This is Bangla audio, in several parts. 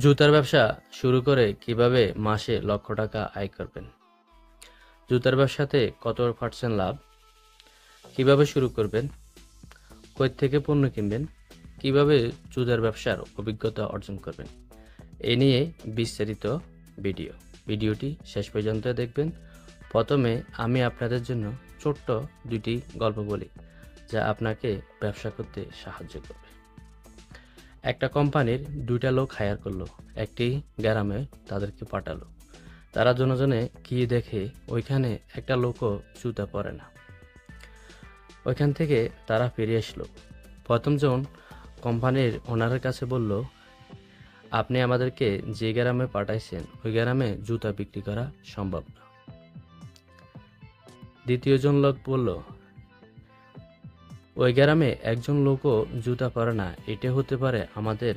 জুতার ব্যবসা শুরু করে কিভাবে মাসে লক্ষ টাকা আয় করবেন? জুতার ব্যবসাতে কত পার্সেন্ট লাভ? কিভাবে শুরু করবেন? কই থেকে পণ্য কিনবেন? কিভাবে জুতার ব্যবসার অভিজ্ঞতা অর্জন করবেন? এ নিয়ে বিস্তারিত ভিডিওটি শেষ পর্যন্ত দেখবেন। প্রথমে আমি আপনাদের জন্য ছোট্ট দুটি গল্প বলি, যা আপনাকে ব্যবসা করতে সাহায্য করবে। একটা কোম্পানির দুইটা লোক হায়ার করলো, একটি গ্রামে তাদেরকে পাঠালো। তারা জনে গিয়ে দেখে ওইখানে একটা লোকও জুতা পরে না। ওইখান থেকে তারা ফিরে আসলো। প্রথমজন কোম্পানির ওনারের কাছে বলল, আপনি আমাদেরকে যে গ্রামে পাঠাইছেন ওই গ্রামে জুতা বিক্রি করা সম্ভব না। দ্বিতীয়জন লোক বলল, ওই গ্রামে একজন লোকও জুতা পরে না, এটা হতে পারে আমাদের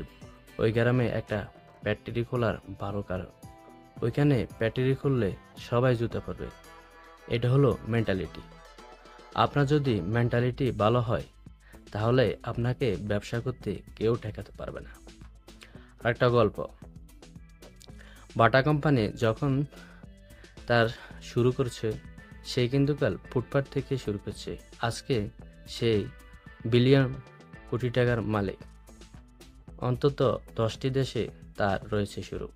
ওই গ্রামে একটা ফ্যাক্টরি খোলার ভালো কারণ। ওইখানে ফ্যাক্টরি খুললে সবাই জুতা পরবে। এটা হলো মেন্টালিটি। আপনার যদি মেন্টালিটি ভালো হয় তাহলে আপনাকে ব্যবসা করতে কেউ ঠেকাতে পারবে না। আরেকটা গল্প, বাটা কোম্পানি যখন তার শুরু করছে, সে কিন্তু কাল ফুটপাথ থেকে শুরু করছে। আজকে সেই বিলিয়ন কোটি টাকার মালিক। অন্তত 10টি দেশে তার রয়েছে শুরু।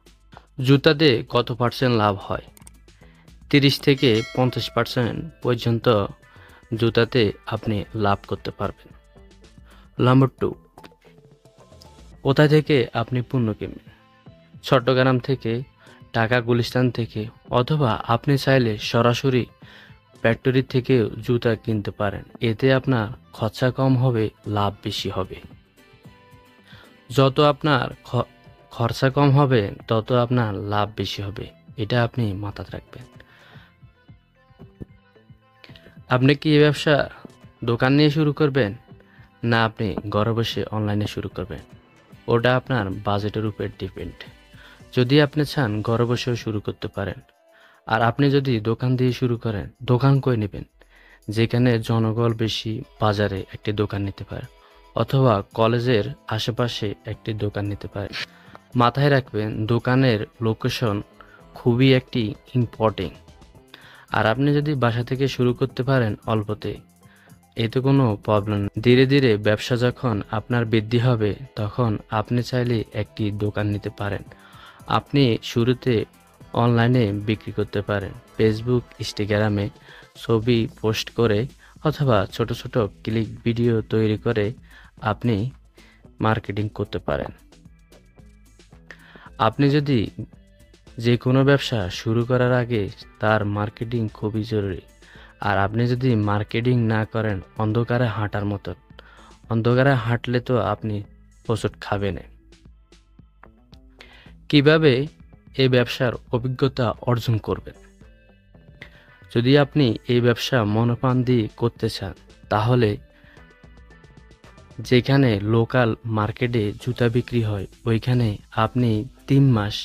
জুতাতে কত পার্সেন্ট লাভ হয়? 30 থেকে 50% পর্যন্ত জুতাতে আপনি লাভ করতে পারবেন। নাম্বার 2, কোথা থেকে আপনি পণ্য কিনবেন? চট্টগ্রাম থেকে, ঢাকা গুলিস্তান থেকে, অথবা আপনি চাইলে সরাসরি ফ্যাক্টরি থেকেও জুতা কিনতে পারেন। এতে আপনার খরচা কম হবে, লাভ বেশি হবে। যত আপনার খরচা কম হবে তত আপনার লাভ বেশি হবে, এটা আপনি মাথায় রাখবেন। আপনি কি এই ব্যবসা দোকান নিয়ে শুরু করবেন, না আপনি ঘরে বসে অনলাইনে শুরু করবেন? ওটা আপনার বাজেটের উপর ডিপেন্ড। যদি আপনি চান ঘরে বসেও শুরু করতে পারেন। আর আপনি যদি দোকান দিয়ে শুরু করেন, দোকান কই নেবেন? যেখানে জনগণ বেশি, বাজারে একটি দোকান নিতে পারেন, অথবা কলেজের আশেপাশে একটি দোকান নিতে পারেন। মাথায় রাখবেন, দোকানের লোকেশন খুবই একটি ইম্পর্টেন্ট। আর আপনি যদি বাসা থেকে শুরু করতে পারেন অল্পতে, এতে কোনো প্রবলেম নেই। ধীরে ধীরে ব্যবসা যখন আপনার বৃদ্ধি হবে তখন আপনি চাইলে একটি দোকান নিতে পারেন। আপনি শুরুতে অনলাইনে বিক্রি করতে পারেন, ফেসবুক, ইনস্টাগ্রামে ছবি পোস্ট করে, অথবা ছোট ছোট ক্লিক ভিডিও তৈরি করে আপনি মার্কেটিং করতে পারেন। আপনি যদি যে কোনো ব্যবসা শুরু করার আগে তার মার্কেটিং খুবই জরুরি। আর আপনি যদি মার্কেটিং না করেন, অন্ধকারে হাঁটার মতন। অন্ধকারে হাঁটলে তো আপনি হোঁচট খাবেন। কিভাবে এই ব্যবসার অভিজ্ঞতা অর্জন করবেন? যদি আপনি এই ব্যবসা মনোপ্রাণ দিয়ে করতে চান, তাহলে যেখানে লোকাল মার্কেটে জুতা বিক্রি হয় ওইখানে আপনি 3 মাস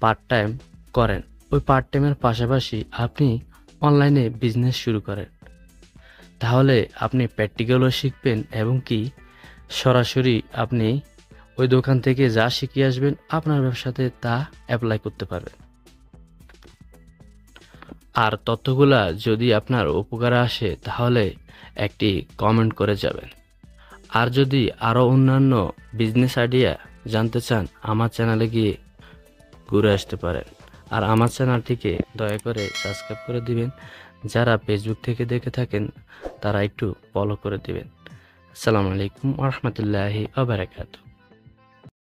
পার্ট টাইম করেন। ওই পার্ট টাইমের পাশাপাশি আপনি অনলাইনে বিজনেস শুরু করেন। তাহলে আপনি প্র্যাকটিক্যালও শিখবেন এবং কি সরাসরি আপনি ওই দোকান থেকে যা শিখে আসবেন আপনার ব্যবসাতে তা অ্যাপ্লাই করতে পারবেন। আর তথ্যগুলা যদি আপনার উপকারে আসে তাহলে একটি কমেন্ট করে যাবেন। আর যদি আরও অন্যান্য বিজনেস আইডিয়া জানতে চান, আমার চ্যানেলে গিয়ে ঘুরে আসতে পারেন। আর আমার চ্যানেলটিকে দয়া করে সাবস্ক্রাইব করে দিবেন। যারা ফেসবুক থেকে দেখে থাকেন তারা একটু ফলো করে দিবেন। আসসালামু আলাইকুম ওয়া রাহমাতুল্লাহি ওয়া বারাকাতুহু।